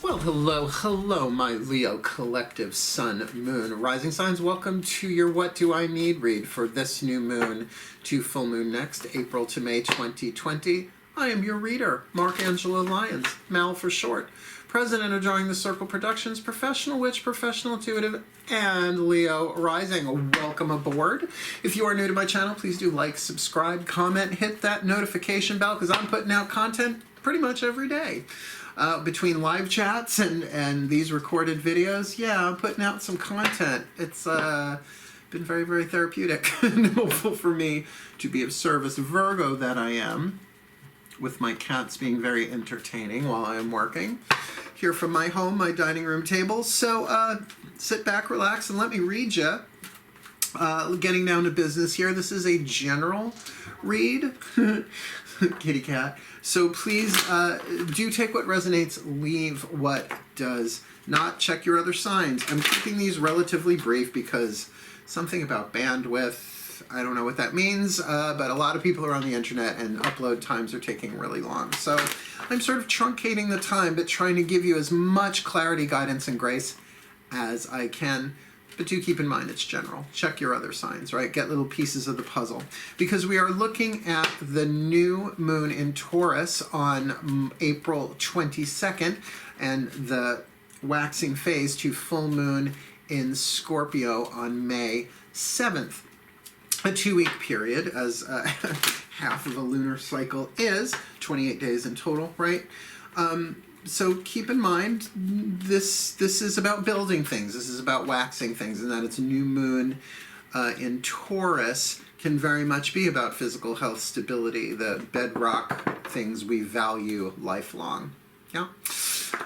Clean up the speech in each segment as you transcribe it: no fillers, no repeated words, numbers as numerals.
Well, hello, my Leo collective sun, moon, rising signs. Welcome to your What Do I Need read for this new moon to full moon next, April to May 2020. I am your reader, Mark Angela Lyons, Mal for short, president of Drawing the Circle Productions, professional witch, professional intuitive, and Leo rising. Welcome aboard. If you are new to my channel, please do like, subscribe, comment, hit that notification bell because I'm putting out content pretty much every day. Between live chats and these recorded videos, yeah, I'm putting out some content. It's been very, very therapeutic and helpful for me to be of service. Virgo that I am, with my cats being very entertaining while I am working. Here from my home, my dining room table. So sit back, relax, and let me read you. Getting down to business here. This is a general read. Kitty cat. So please do take what resonates, leave what does not. Check your other signs. I'm keeping these relatively brief because something about bandwidth, I don't know what that means, but a lot of people are on the internet and upload times are taking really long. So I'm sort of truncating the time, but trying to give you as much clarity, guidance, and grace as I can. But do keep in mind it's general. Check your other signs, right? Get little pieces of the puzzle. Because we are looking at the new moon in Taurus on April 22nd and the waxing phase to full moon in Scorpio on May 7th. A 2-week period, as half of a lunar cycle is, 28 days in total, right? So keep in mind, this is about building things. This is about waxing things, and that it's a new moon in Taurus can very much be about physical health, stability, the bedrock things we value lifelong. Yeah.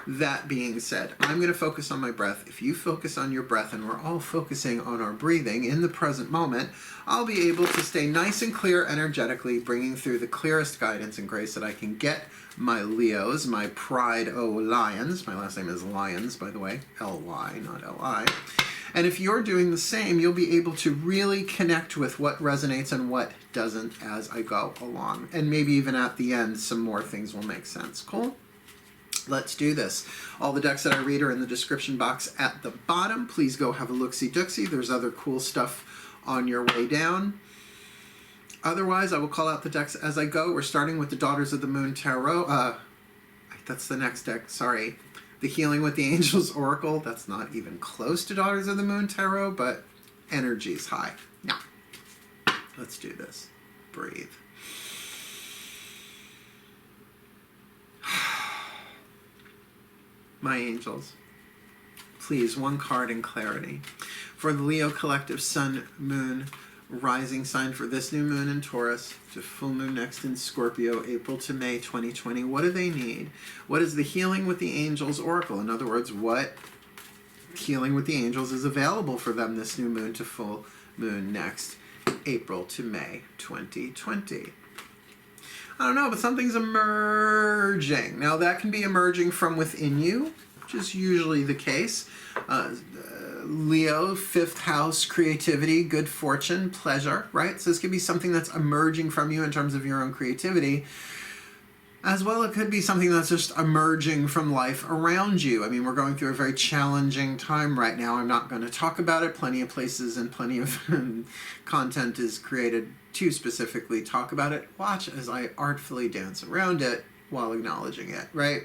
That being said, I'm going to focus on my breath. If you focus on your breath, and we're all focusing on our breathing in the present moment, I'll be able to stay nice and clear energetically, bringing through the clearest guidance and grace that I can get my Leos, my pride, Lyons. My last name is Lyons, by the way. L-Y, not L-I. And if you're doing the same, you'll be able to really connect with what resonates and what doesn't as I go along. And maybe even at the end, some more things will make sense. Cool? Let's do this. All the decks that I read are in the description box at the bottom. Please go have a look-see-dooksy. There's other cool stuff on your way down. Otherwise, I will call out the decks as I go. We're starting with the Daughters of the Moon Tarot. That's the next deck, sorry. The Healing with the Angels Oracle. That's not even close to Daughters of the Moon Tarot, but energy is high. Now, let's do this. Breathe. My angels, please, one card in clarity. For the Leo collective sun, moon, rising sign for this new moon in Taurus to full moon next in Scorpio, April to May 2020, what do they need? What is the Healing with the Angels Oracle? In other words, what healing with the angels is available for them this new moon to full moon next, April to May 2020? I don't know, but something's emerging. Now, that can be emerging from within you, which is usually the case. Leo, 5th house, creativity, good fortune, pleasure, right? So this could be something that's emerging from you in terms of your own creativity. As well, it could be something that's just emerging from life around you. I mean, we're going through a very challenging time right now. I'm not going to talk about it. Plenty of places and plenty of content is created to specifically talk about it. Watch as I artfully dance around it while acknowledging it, right?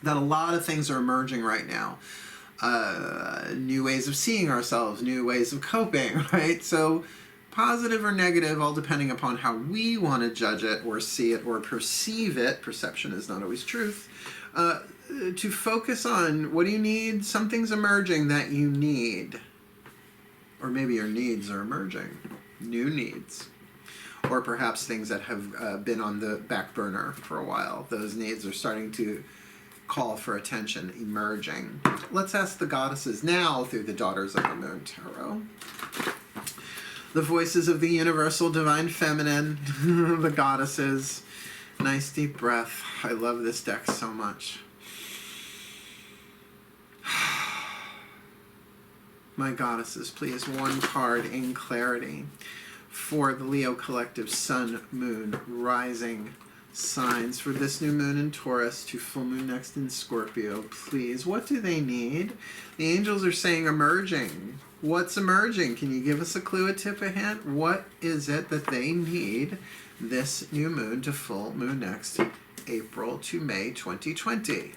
That a lot of things are emerging right now. New ways of seeing ourselves, new ways of coping, right? So positive or negative, all depending upon how we want to judge it or see it or perceive it. Perception is not always truth. To focus on what do you need? Something's emerging that you need. Or maybe your needs are emerging. New needs. Or perhaps things that have been on the back burner for a while. Those needs are starting to call for attention, emerging. Let's ask the goddesses now through the Daughters of the Moon Tarot. The voices of the universal divine feminine, the goddesses. Nice deep breath. I love this deck so much. My goddesses, please, one card in clarity for the Leo collective sun, moon, rising signs for this new moon in Taurus to full moon next in Scorpio, please. What do they need? The angels are saying emerging. What's emerging? Can you give us a clue, a tip, a hint? What is it that they need this new moon to full moon next April to May 2020?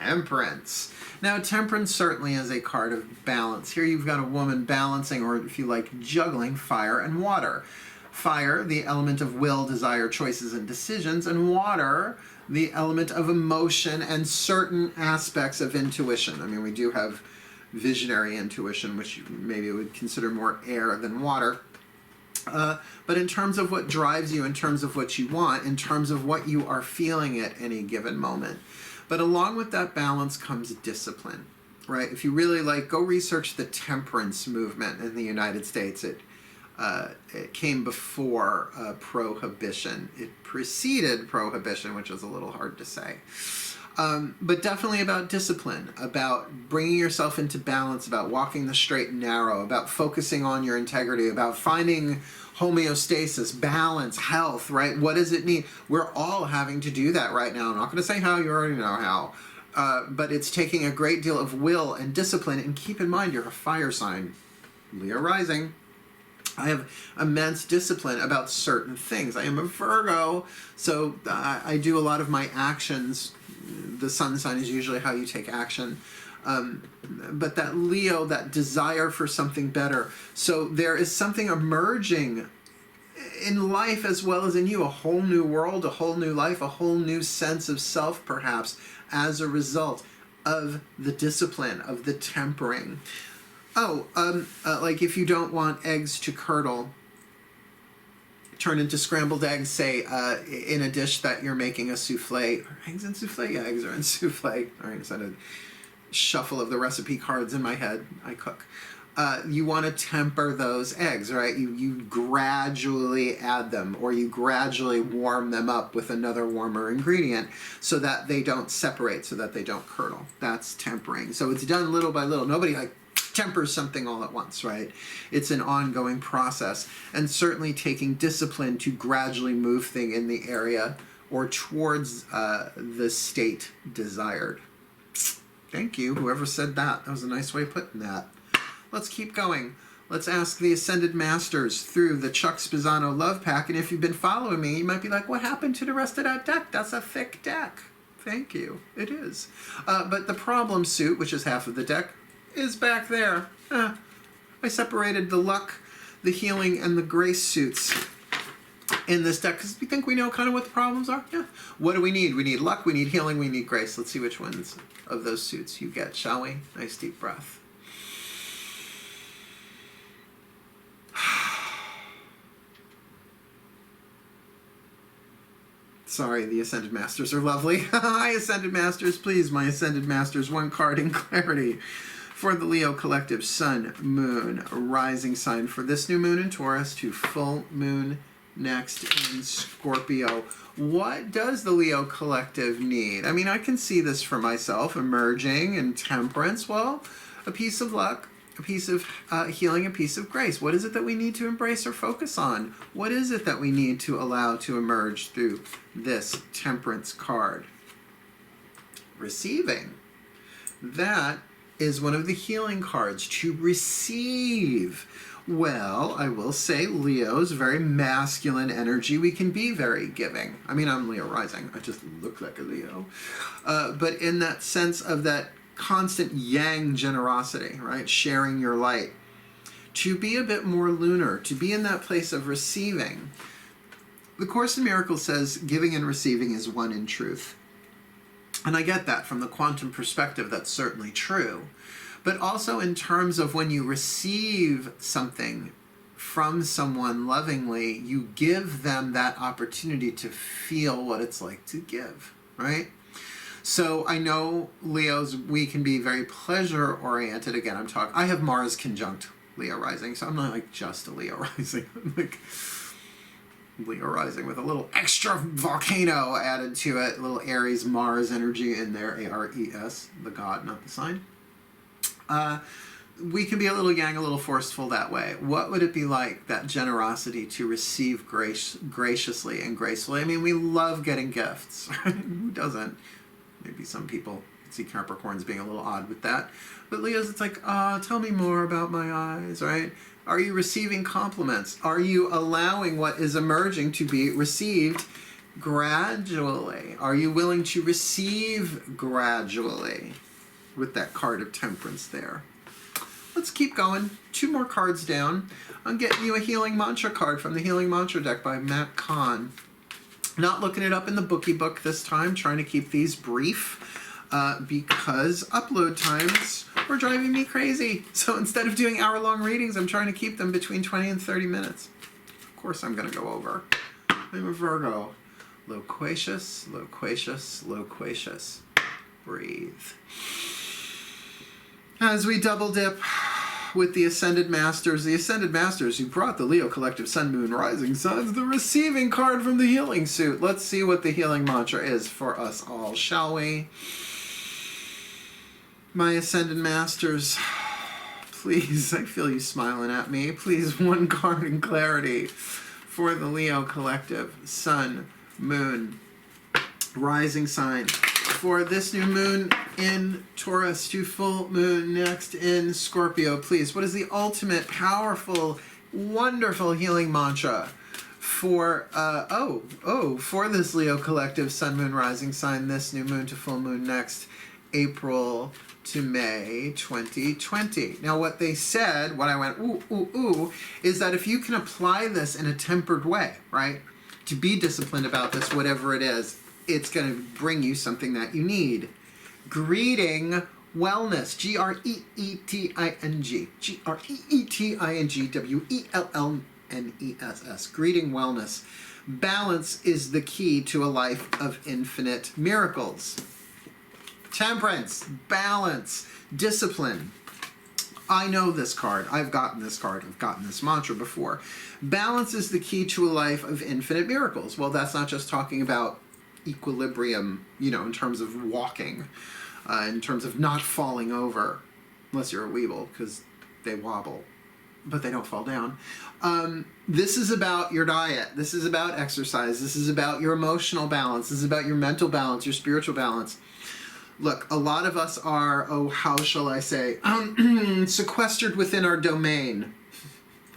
Temperance. Now, temperance certainly is a card of balance. Here you've got a woman balancing, or if you like, juggling fire and water. Fire, the element of will, desire, choices, and decisions, and water, the element of emotion and certain aspects of intuition. I mean, we do have visionary intuition, which you maybe would consider more air than water. But in terms of what drives you, in terms of what you want, in terms of what you are feeling at any given moment. But along with that balance comes discipline, right? If you really like, go research the temperance movement in the United States. It came before prohibition. It preceded prohibition, which is a little hard to say. But definitely about discipline, about bringing yourself into balance, about walking the straight and narrow, about focusing on your integrity, about finding homeostasis, balance, health, right? What does it need? We're all having to do that right now. I'm not going to say how, you already know how. But it's taking a great deal of will and discipline. And keep in mind, you're a fire sign, Leo rising. I have immense discipline about certain things. I am a Virgo, so I do a lot of my actions. The sun sign is usually how you take action. But that Leo, that desire for something better. So there is something emerging in life as well as in you. A whole new world, a whole new life, a whole new sense of self, perhaps, as a result of the discipline, of the tempering. Like if you don't want eggs to curdle, turn into scrambled eggs, say, in a dish that you're making a souffle. Are eggs in souffle? Yeah, eggs are in souffle. All right, so a shuffle of the recipe cards in my head. I cook. You want to temper those eggs, right? You gradually add them, or you gradually warm them up with another warmer ingredient so that they don't separate, so that they don't curdle. That's tempering. So it's done little by little. Nobody tempers something all at once, right? It's an ongoing process, and certainly taking discipline to gradually move things in the area or towards the state desired. Thank you, whoever said that. That was a nice way of putting that. Let's keep going. Let's ask the Ascended Masters through the Chuck Spezzano Love Pack, and if you've been following me, you might be like, what happened to the rest of that deck? That's a thick deck. Thank you. It is. But the problem suit, which is half of the deck, is back there. I separated the luck, the healing, and the grace suits in this deck because we think we know kind of what the problems are. Yeah. What do we need? We need luck, we need healing, we need grace. Let's see which ones of those suits you get, shall we? Nice deep breath. Sorry, the Ascended Masters are lovely. Hi, Ascended Masters. Please, my Ascended Masters, one card in clarity for the Leo Collective, Sun, Moon, Rising sign for this new moon in Taurus to full moon next in Scorpio. What does the Leo Collective need? I mean, I can see this for myself, emerging and temperance. Well, a piece of luck, a piece of healing, a piece of grace. What is it that we need to embrace or focus on? What is it that we need to allow to emerge through this temperance card? Receiving. That is one of the healing cards, to receive. Well, I will say Leo's very masculine energy. We can be very giving. I mean, I'm Leo rising. I just look like a Leo. But in that sense of that constant yang generosity, right? Sharing your light. To be a bit more lunar, to be in that place of receiving. The Course in Miracles says giving and receiving is one in truth. And I get that from the quantum perspective, that's certainly true. But also in terms of when you receive something from someone lovingly, you give them that opportunity to feel what it's like to give, right? So I know Leos, we can be very pleasure-oriented. Again, I have Mars conjunct Leo rising, so I'm not like just a Leo rising. I'm like Leo rising with a little extra volcano added to it, a little Aries Mars energy in there, A-R-E-S, the god, not the sign. we can be a little yang, a little forceful that way. What would it be like, that generosity to receive graciously and gracefully? I mean, we love getting gifts. Who doesn't? Maybe some people see Capricorns being a little odd with that. But Leos, it's like, tell me more about my eyes, right? Are you receiving compliments? Are you allowing what is emerging to be received gradually? Are you willing to receive gradually? With that card of Temperance there. Let's keep going. 2 more cards down. I'm getting you a Healing Mantra card from the Healing Mantra deck by Matt Kahn. Not looking it up in the bookie book this time. Trying to keep these brief because upload times were driving me crazy. So instead of doing hour-long readings, I'm trying to keep them between 20 and 30 minutes. Of course I'm going to go over. I'm a Virgo. Loquacious, loquacious, loquacious. Breathe. As we double dip with the Ascended Masters who brought the Leo Collective Sun, Moon, Rising Suns, the receiving card from the Healing Suit. Let's see what the healing mantra is for us all, shall we? My Ascended Masters, please, I feel you smiling at me. Please, 1 card in clarity for the Leo Collective Sun, Moon, Rising Sign. For this new moon in Taurus to full moon next in Scorpio, please. What is the ultimate, powerful, wonderful healing mantra for, for this Leo Collective Sun, Moon, Rising Sign, this new moon to full moon next April to May 2020. Now what they said, what I went, ooh, is that if you can apply this in a tempered way, right, to be disciplined about this, whatever it is, it's going to bring you something that you need. Greeting wellness. Greeting. Greeting, Greeting wellness. Balance is the key to a life of infinite miracles. Temperance, balance, discipline. I know this card. I've gotten this card. I've gotten this mantra before. Balance is the key to a life of infinite miracles. Well, that's not just talking about equilibrium, in terms of walking, in terms of not falling over, unless you're a weeble, because they wobble, but they don't fall down. This is about your diet. This is about exercise. This is about your emotional balance. This is about your mental balance, your spiritual balance. Look, a lot of us are, how shall I say, sequestered within our domain.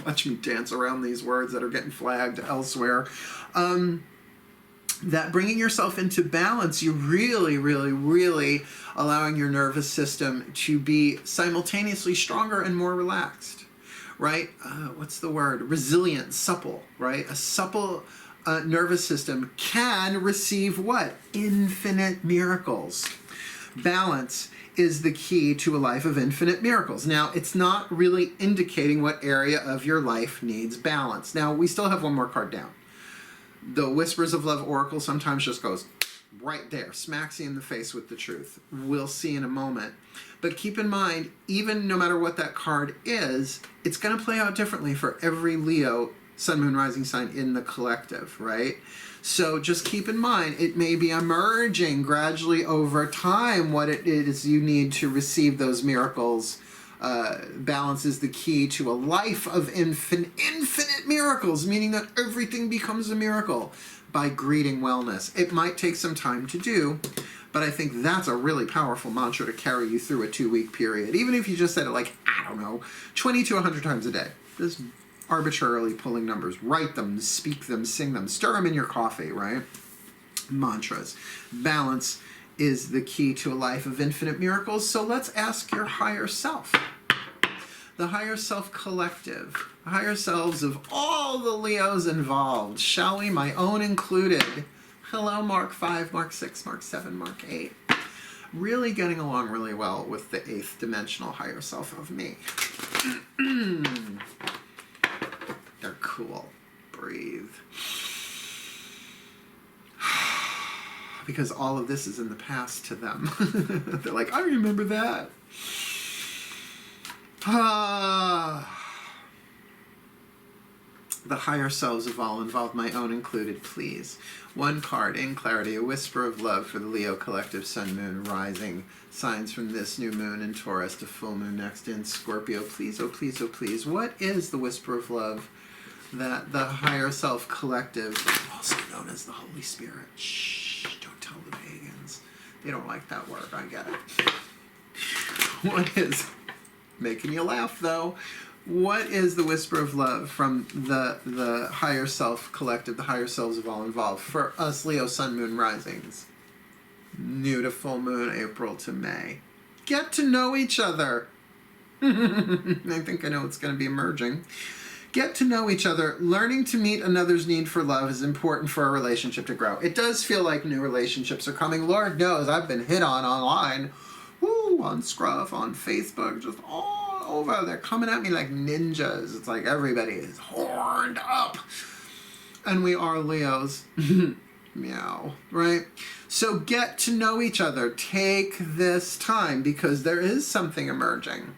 Watch me dance around these words that are getting flagged elsewhere. That bringing yourself into balance, you're really, really, really allowing your nervous system to be simultaneously stronger and more relaxed, right? What's the word? Resilient, supple, right? A supple nervous system can receive what? Infinite miracles. Balance is the key to a life of infinite miracles. Now, it's not really indicating what area of your life needs balance. Now, we still have 1 more card down. The Whispers of Love Oracle sometimes just goes right there, smacks you in the face with the truth. We'll see in a moment. But keep in mind, even no matter what that card is, it's going to play out differently for every Leo, Sun, Moon, Rising sign in the collective, right? So just keep in mind, it may be emerging gradually over time what it is you need to receive those miracles. Balance is the key to a life of infinite miracles, meaning that everything becomes a miracle by greeting wellness. It might take some time to do, but I think that's a really powerful mantra to carry you through a 2-week period. Even if you just said it 20 to 100 times a day. Just arbitrarily pulling numbers. Write them, speak them, sing them, stir them in your coffee, right? Mantras. Balance is the key to a life of infinite miracles. So let's ask your higher self. The higher self collective, the higher selves of all the Leos involved, shall we, my own included. Hello, Mark 5, Mark 6, Mark 7, Mark 8. Really getting along really well with the 8th dimensional higher self of me. They're cool. Breathe. Because all of this is in the past to them. They're like, I remember that. The the higher selves of all involved, my own included, please. One card in clarity, a whisper of love for the Leo collective sun, moon, rising signs from this new moon in Taurus to full moon next in Scorpio. Please, oh please, oh please. What is the whisper of love that the higher self collective, also known as the Holy Spirit, shh, don't tell the pagans. They don't like that word, I get it. What is, making you laugh though, what is the whisper of love from the higher self collective, the higher selves of all involved, for us Leo sun, moon, risings? New to full moon, April to May. Get to know each other. I think I know what's going to be emerging. Get to know each other. Learning to meet another's need for love is important for a relationship to grow. It does feel like new relationships are coming. Lord knows I've been hit on online. Woo, on Scruff, on Facebook, just all over. They're coming at me like ninjas. It's like everybody is horned up. And we are Leos. Meow, right? So get to know each other. Take this time because there is something emerging.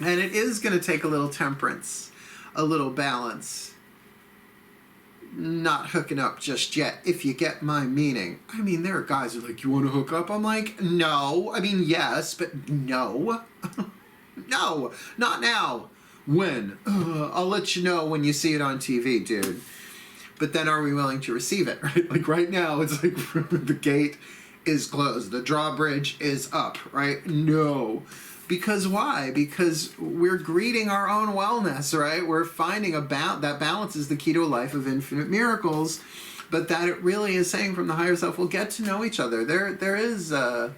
And it is going to take a little temperance, a little balance. Not hooking up just yet, if you get my meaning. I mean, there are guys who are like, you want to hook up? I'm like, no. I mean, yes, but no. No, not now. When? I'll let you know when you see it on TV, dude. But then are we willing to receive it, right? Like right now, it's like the gate is closed. The drawbridge is up, right? No. Because why? Because we're greeting our own wellness, right? We're finding that balance is the key to a life of infinite miracles, but that it really is saying from the higher self, we'll get to know each other. There is a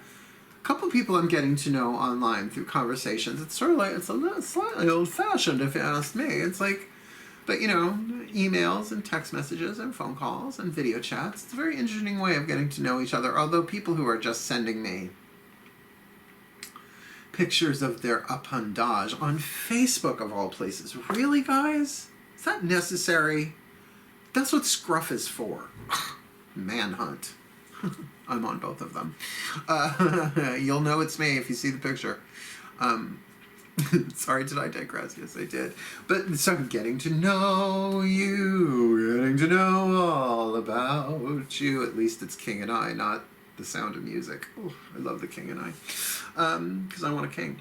couple people I'm getting to know online through conversations. It's sort of like, it's a little slightly old-fashioned, if you ask me. It's like, but you know, emails and text messages and phone calls and video chats. It's a very interesting way of getting to know each other, although people who are just sending me pictures of their appendage on Facebook of all places. Really, guys? Is that necessary? That's what Scruff is for. Manhunt. I'm on both of them. You'll know it's me if you see the picture. Sorry, did I digress? Yes, I did. But so I'm getting to know you, getting to know all about you. At least it's King and I, not The Sound of Music. Oh, I love The King and I. Because I want a king.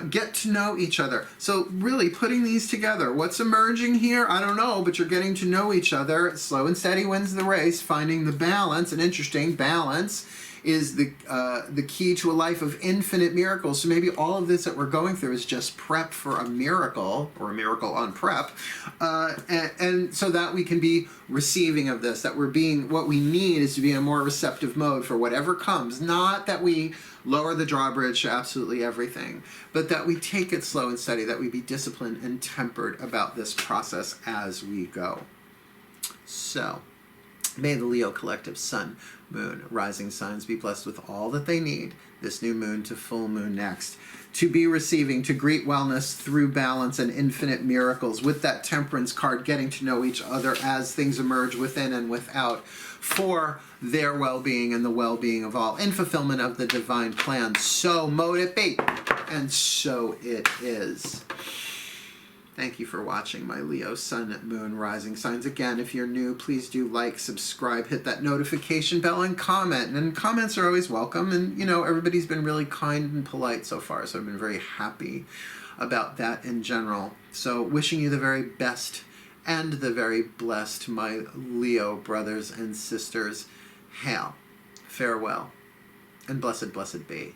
Get to know each other. So really putting these together. What's emerging here? I don't know, but you're getting to know each other. Slow and steady wins the race. Finding the balance, an interesting balance, is the key to a life of infinite miracles. So maybe all of this that we're going through is just prep for a miracle, or a miracle on prep, and so that we can be receiving of this, that we're being, what we need is to be in a more receptive mode for whatever comes. Not that we lower the drawbridge to absolutely everything, but that we take it slow and steady, that we be disciplined and tempered about this process as we go. So, may the Leo collective sun, moon, rising signs be blessed with all that they need this new moon to full moon next, to be receiving, to greet wellness through balance and infinite miracles, with that temperance card, getting to know each other as things emerge within and without, for their well-being and the well-being of all, in fulfillment of the divine plan. So mote it be, and so it is. Thank you for watching my Leo sun, moon, rising signs. Again, if you're new, please do like, subscribe, hit that notification bell, and comment. And comments are always welcome. And, you know, everybody's been really kind and polite so far, so I've been very happy about that in general. So wishing you the very best and the very blessed, my Leo brothers and sisters. Hail, farewell, and blessed, blessed be.